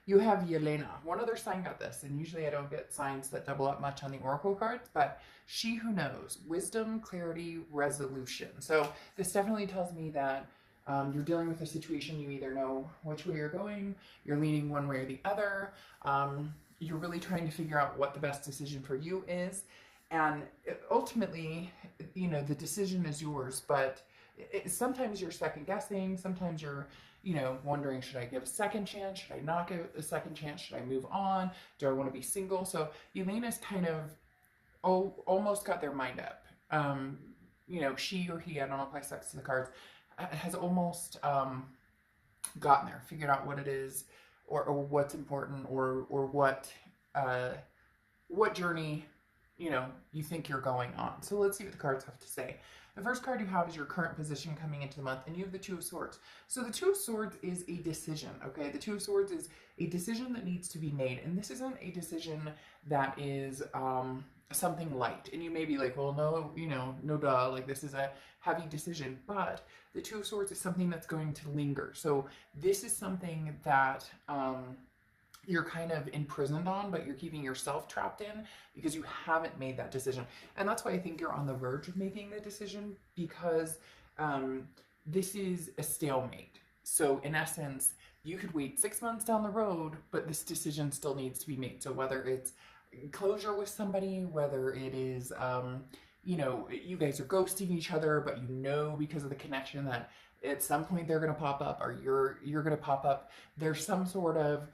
You have Yelena. One other sign got this, and usually I don't get signs that double up much on the oracle cards, but she who knows, wisdom, clarity, resolution. So this definitely tells me that you're dealing with a situation. You either know which way you're going, you're leaning one way or the other. You're really trying to figure out what the best decision for you is. And ultimately, the decision is yours, but sometimes you're second guessing. Sometimes you're, wondering, should I give a second chance? Should I not give a second chance? Should I move on? Do I want to be single? So Elena's kind of almost got their mind up. She or he, I don't apply sex to the cards, has almost gotten there, figured out what it is, or what's important, or what journey you think you're going on. So let's see what the cards have to say. The first card you have is your current position coming into the month, and you have the Two of Swords. So the Two of Swords is a decision, okay? The Two of Swords is a decision that needs to be made, and this isn't a decision that is something light. And you may be like, well, no, no duh, like this is a heavy decision, but the Two of Swords is something that's going to linger. So this is something that you're kind of imprisoned on, but you're keeping yourself trapped in because you haven't made that decision. And that's why I think you're on the verge of making the decision, because this is a stalemate. So in essence, you could wait 6 months down the road, but this decision still needs to be made. So whether it's closure with somebody, whether it is, you guys are ghosting each other, but because of the connection that at some point they're going to pop up, or you're going to pop up. There's some sort of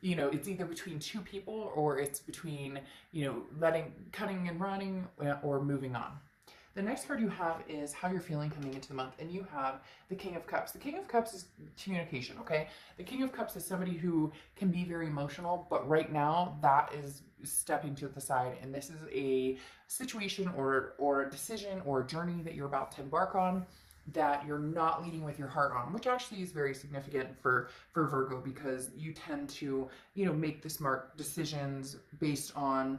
it's either between two people, or it's between, cutting and running, or moving on. The next card you have is how you're feeling coming into the month, and you have the King of Cups. The King of Cups is communication, okay? The King of Cups is somebody who can be very emotional, but right now that is stepping to the side, and this is a situation or a decision or a journey that you're about to embark on that you're not leading with your heart on, which actually is very significant for Virgo, because you tend to, make the smart decisions based on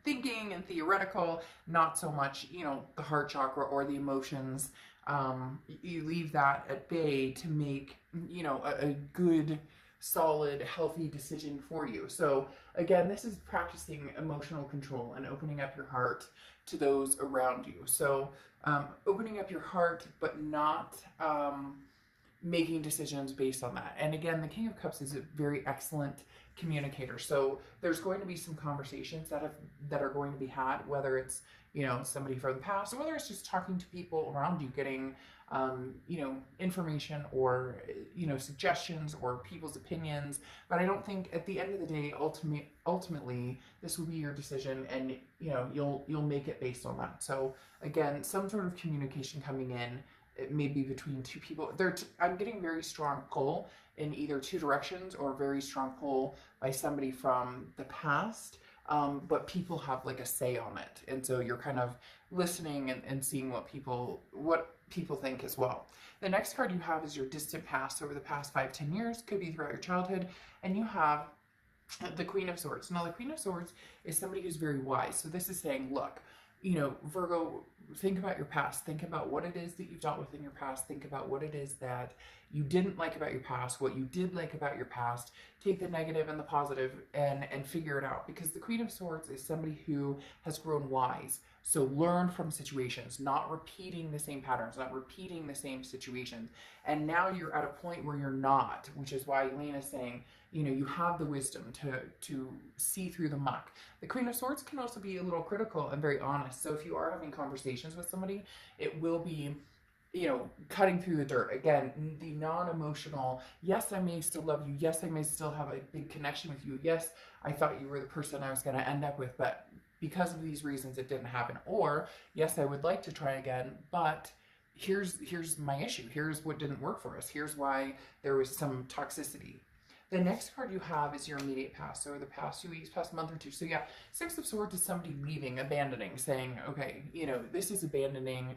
thinking and theoretical, not so much, the heart chakra or the emotions. You leave that at bay to make, a good, solid, healthy decision for you. So again, this is practicing emotional control and opening up your heart to those around you. So opening up your heart, but not making decisions based on that. And again, the King of Cups is a very excellent communicator. So there's going to be some conversations that are going to be had, whether it's somebody from the past, or whether it's just talking to people around you, getting information, or suggestions, or people's opinions. But I don't think at the end of the day, ultimately, this will be your decision, and you'll make it based on that. So again, some sort of communication coming in. It may be between two people. I'm getting very strong pull in either two directions, or very strong pull by somebody from the past. But people have like a say on it, and so you're kind of listening and seeing what people think as well. The next card you have is your distant past, over the past 5-10 years, could be throughout your childhood, and you have the Queen of Swords. Now the Queen of Swords is somebody who's very wise. So this is saying, look, Virgo, think about your past. Think about what it is that you've dealt with in your past. Think about what it is that you didn't like about your past, what you did like about your past. Take the negative and the positive and figure it out. Because the Queen of Swords is somebody who has grown wise. So learn from situations, not repeating the same patterns, not repeating the same situations. And now you're at a point where you're not, which is why Elena's saying, you have the wisdom to see through the muck. The Queen of Swords can also be a little critical and very honest. So if you are having conversations with somebody, it will be, cutting through the dirt. Again, the non-emotional, yes, I may still love you. Yes, I may still have a big connection with you. Yes, I thought you were the person I was going to end up with, but because of these reasons, it didn't happen. Or, yes, I would like to try again, but here's my issue. Here's what didn't work for us. Here's why there was some toxicity. The next card you have is your immediate past, so the past 2 weeks, past month or two. So yeah, Six of Swords is somebody leaving, abandoning, saying, okay, this is abandoning,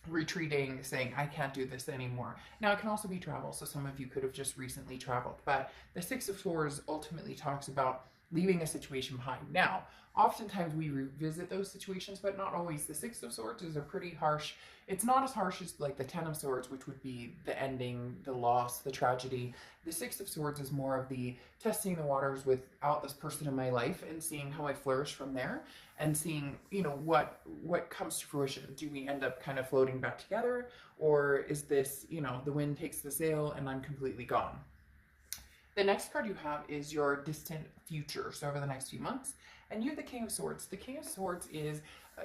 retreating, saying, I can't do this anymore. Now, it can also be travel, so some of you could have just recently traveled, but the Six of Swords ultimately talks about leaving a situation behind. Now, oftentimes we revisit those situations, but not always. The Six of Swords is a pretty harsh, it's not as harsh as like the Ten of Swords, which would be the ending, the loss, the tragedy. The Six of Swords is more of the testing the waters without this person in my life and seeing how I flourish from there, and seeing, you know, what comes to fruition. Do we end up kind of floating back together, or is this, you know, the wind takes the sail and I'm completely gone? The next card you have is your distant future, so over the next few months. And you have the King of Swords. The King of Swords is,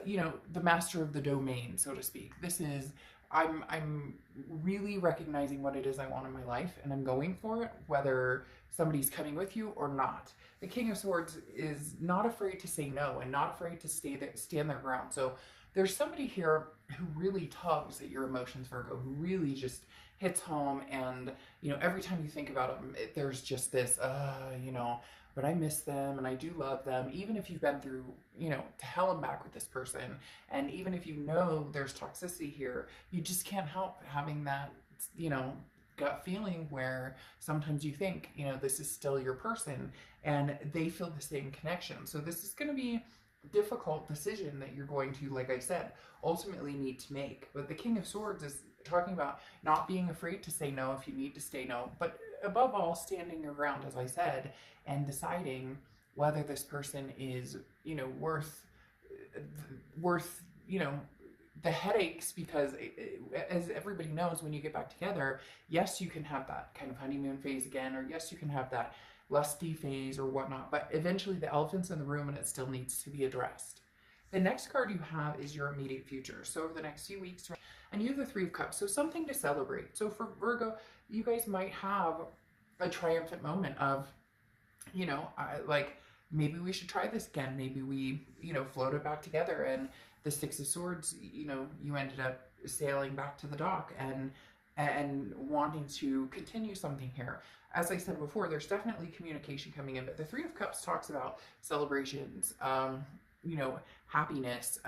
you know, the master of the domain, so to speak. This is, I'm really recognizing what it is I want in my life, and I'm going for it, whether somebody's coming with you or not. The King of Swords is not afraid to say no and not afraid to stand their ground. So there's somebody here who really tugs at your emotions, Virgo, who really just hits home, and, you know, every time you think about them, there's just this, you know, but I miss them and I do love them, even if you've been through, you know, to hell and back with this person, and even if you know there's toxicity here, you just can't help having that, you know, gut feeling where sometimes you think, you know, this is still your person, and they feel the same connection. So this is going to be a difficult decision that you're going to, like I said, ultimately need to make. But the King of Swords is talking about not being afraid to say no if you need to say no, but above all, standing your ground, as I said, and deciding whether this person is, you know, worth, you know, the headaches, because as everybody knows, when you get back together, yes, you can have that kind of honeymoon phase again, or yes, you can have that lusty phase or whatnot, but eventually the elephant's in the room and it still needs to be addressed. The next card you have is your immediate future. So over the next few weeks, and you have the Three of Cups, so something to celebrate. So for Virgo, you guys might have a triumphant moment of, you know, like, maybe we should try this again. Maybe we, you know, floated back together, and the Six of Swords, you know, you ended up sailing back to the dock and wanting to continue something here. As I said before, there's definitely communication coming in, but the Three of Cups talks about celebrations, you know, happiness,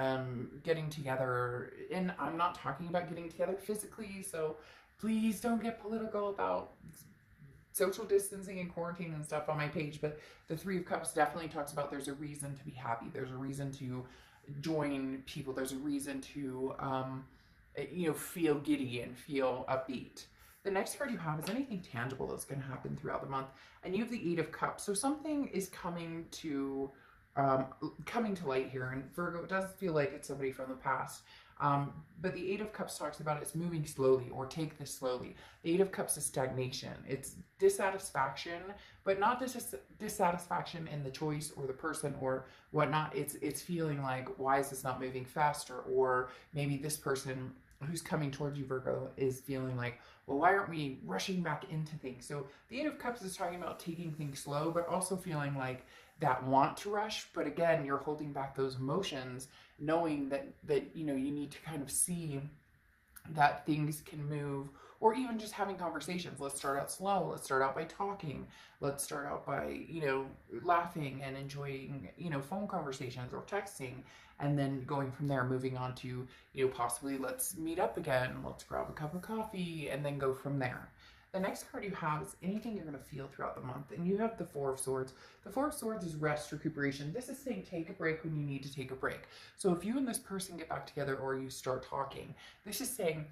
getting together. And I'm not talking about getting together physically, so please don't get political about social distancing and quarantine and stuff on my page, but the Three of Cups definitely talks about there's a reason to be happy. There's a reason to join people. There's a reason to, you know, feel giddy and feel upbeat. The next card you have is anything tangible that's going to happen throughout the month. And you have the Eight of Cups. So something is coming to light here. And Virgo, it does feel like it's somebody from the past. But the Eight of Cups talks about it's moving slowly, or take this slowly. The Eight of Cups is stagnation. It's dissatisfaction, but not dissatisfaction in the choice or the person or whatnot. It's feeling like, why is this not moving faster? Or maybe this person who's coming towards you, Virgo, is feeling like, well, why aren't we rushing back into things? So the Eight of Cups is talking about taking things slow, but also feeling like that want to rush. But again, you're holding back those emotions, knowing that you know, you need to kind of see that things can move, or even just having conversations. Let's start out slow. Let's start out by talking. Let's start out by, you know, laughing and enjoying, you know, phone conversations or texting, and then going from there, moving on to, you know, possibly let's meet up again. Let's grab a cup of coffee, and then go from there. The next card you have is anything you're going to feel throughout the month. And you have the Four of Swords. The Four of Swords is rest, recuperation. This is saying take a break when you need to take a break. So if you and this person get back together, or you start talking, this is saying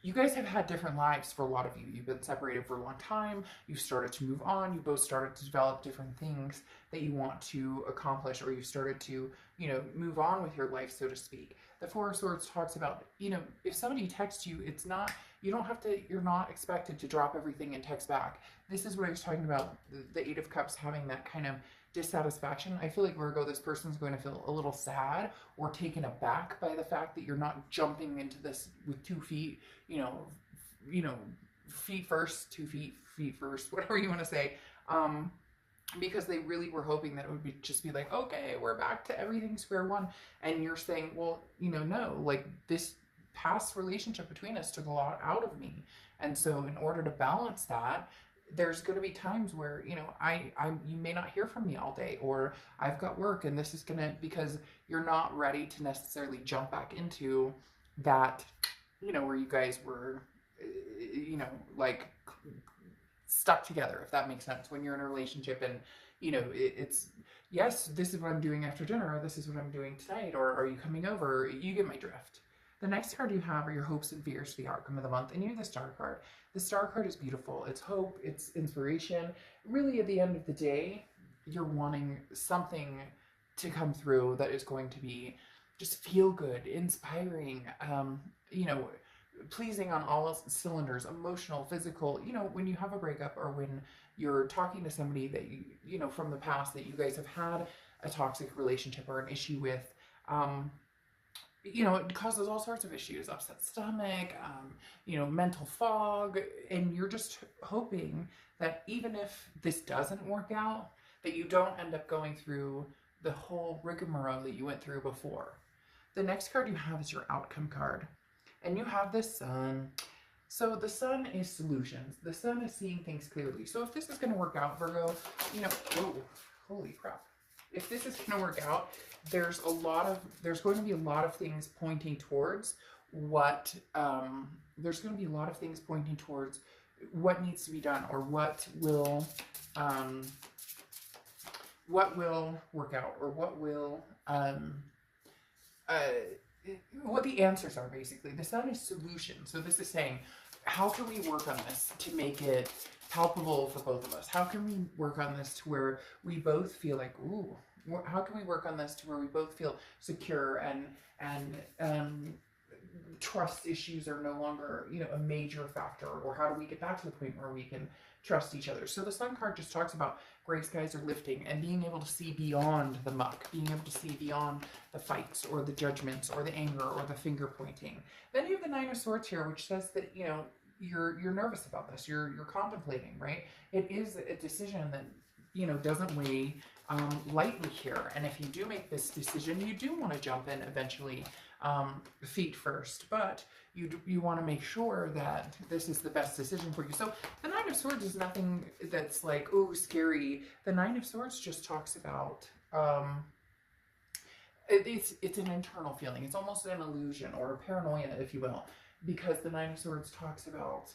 you guys have had different lives for a lot of you. You've been separated for a long time. You've started to move on. You both started to develop different things that you want to accomplish, or you've started to, you know, move on with your life, so to speak. The Four of Swords talks about, you know, if somebody texts you, it's not, you don't have to, you're not expected to drop everything and text back. This is what I was talking about, the Eight of Cups having that kind of dissatisfaction. I feel like, Virgo, this person's going to feel a little sad or taken aback by the fact that you're not jumping into this with 2 feet, you know, feet first, 2 feet, feet first, whatever you want to say. Because they really were hoping that it would just be like, okay, we're back to everything square one. And you're saying, well, you know, no, like, this past relationship between us took a lot out of me. And so in order to balance that, there's going to be times where, you know, you may not hear from me all day, or I've got work, and this is going to, because you're not ready to necessarily jump back into that, you know, where you guys were, you know, like, stuck together, if that makes sense. When you're in a relationship and You know, it's, yes, this is what I'm doing after dinner, or this is what I'm doing tonight, or are you coming over? You get my drift. The next card you have are your hopes and fears for the outcome of the month, and you're the Star card. The Star card is beautiful. It's hope, it's inspiration. Really, at the end of the day, you're wanting something to come through that is going to be just feel good, inspiring, you know, pleasing on all cylinders, emotional, physical. You know, when you have a breakup, or when you're talking to somebody that you know, from the past, that you guys have had a toxic relationship or an issue with, you know, it causes all sorts of issues, upset stomach, you know, mental fog, and you're just hoping that even if this doesn't work out, that you don't end up going through the whole rigmarole that you went through before. The next card you have is your outcome card, and you have the Sun. So the Sun is solutions. The Sun is seeing things clearly. So if this is going to work out, Virgo, you know, oh, holy crap. If this is going to work out, there's going to be a lot of things pointing towards what, there's going to be a lot of things pointing towards what needs to be done, or what will work out, or what the answers are, basically. The Sun is solution. So this is saying, how can we work on this to make it palpable for both of us? How can we work on this to where we both feel like, ooh, how can we work on this to where we both feel secure, and trust issues are no longer, you know, a major factor? Or how do we get back to the point where we can trust each other? So the Sun card just talks about gray skies are lifting, and being able to see beyond the muck, being able to see beyond the fights, or the judgments, or the anger, or the finger pointing. Then you have the Nine of Swords here, which says that, you know, you're nervous about this, you're contemplating, right? It is a decision that, you know, doesn't weigh lightly here. And if you do make this decision, you do want to jump in eventually, feet first, but you want to make sure that this is the best decision for you. So the Nine of Swords is nothing that's like, oh, scary. The Nine of Swords just talks about, it's an internal feeling. It's almost an illusion, or a paranoia, if you will, because the Nine of Swords talks about,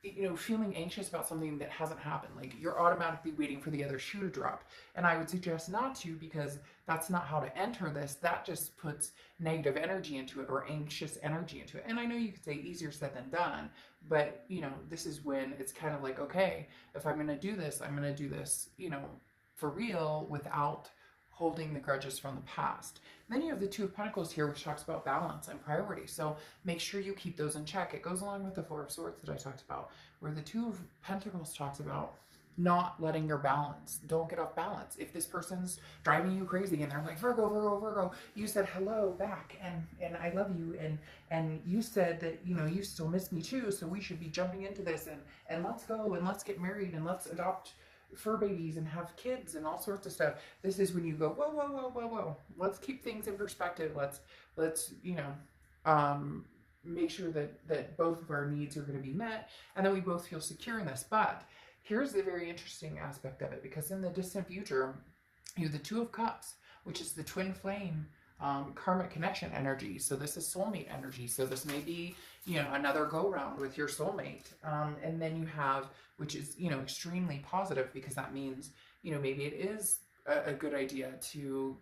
you know, feeling anxious about something that hasn't happened. Like, you're automatically waiting for the other shoe to drop. And I would suggest not to, because that's not how to enter this. That just puts negative energy into it, or anxious energy into it. And I know you could say easier said than done, but, you know, this is when it's kind of like, okay, if I'm going to do this, I'm going to do this, you know, for real, without holding the grudges from the past. And then you have the Two of Pentacles here, which talks about balance and priority. So make sure you keep those in check. It goes along with the Four of Swords that I talked about, where the Two of Pentacles talks about not letting your balance. Don't get off balance. If this person's driving you crazy and they're like, Virgo, Virgo, Virgo, you said hello back, and I love you, and you said that, you know, you still miss me too, so we should be jumping into this, and let's go, and let's get married, and let's adopt fur babies and have kids and all sorts of stuff. This is when you go, whoa, whoa, whoa, whoa, whoa. Let's keep things in perspective. Let's you know, make sure that both of our needs are going to be met, and that we both feel secure in this. But here's the very interesting aspect of it, because in the distant future, you have the Two of Cups, which is the twin flame, karmic connection energy. So this is soulmate energy. So this may be, you know, another go round with your soulmate. And then you have, which is, you know, extremely positive, because that means, you know, maybe it is a good idea to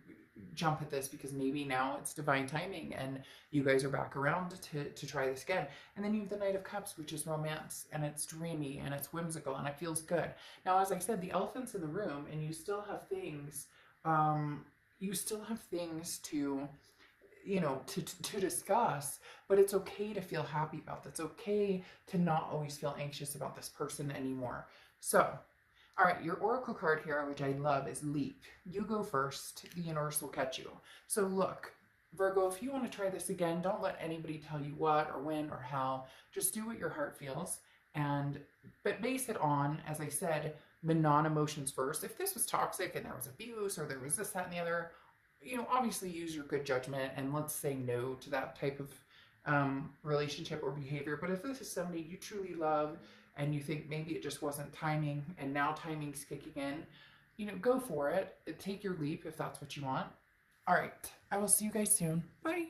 jump at this, because maybe now it's divine timing and you guys are back around to try this again. And then you have the Knight of Cups, which is romance, and it's dreamy, and it's whimsical, and it feels good. Now, as I said, the elephant's in the room, and you still have things, to, you know, to discuss, but it's okay to feel happy about this. It's okay to not always feel anxious about this person anymore. So, all right, your oracle card here, which I love, is Leap. You go first. The universe will catch you. So look, Virgo, if you want to try this again, don't let anybody tell you what or when or how. Just do what your heart feels, but base it on, as I said, the non-emotions first. If this was toxic and there was abuse, or there was this, that, and the other, you know, obviously use your good judgment and let's say no to that type of relationship or behavior. But if this is somebody you truly love and you think maybe it just wasn't timing, and now timing's kicking in, you know, go for it. Take your leap if that's what you want. All right, I will see you guys soon. Bye.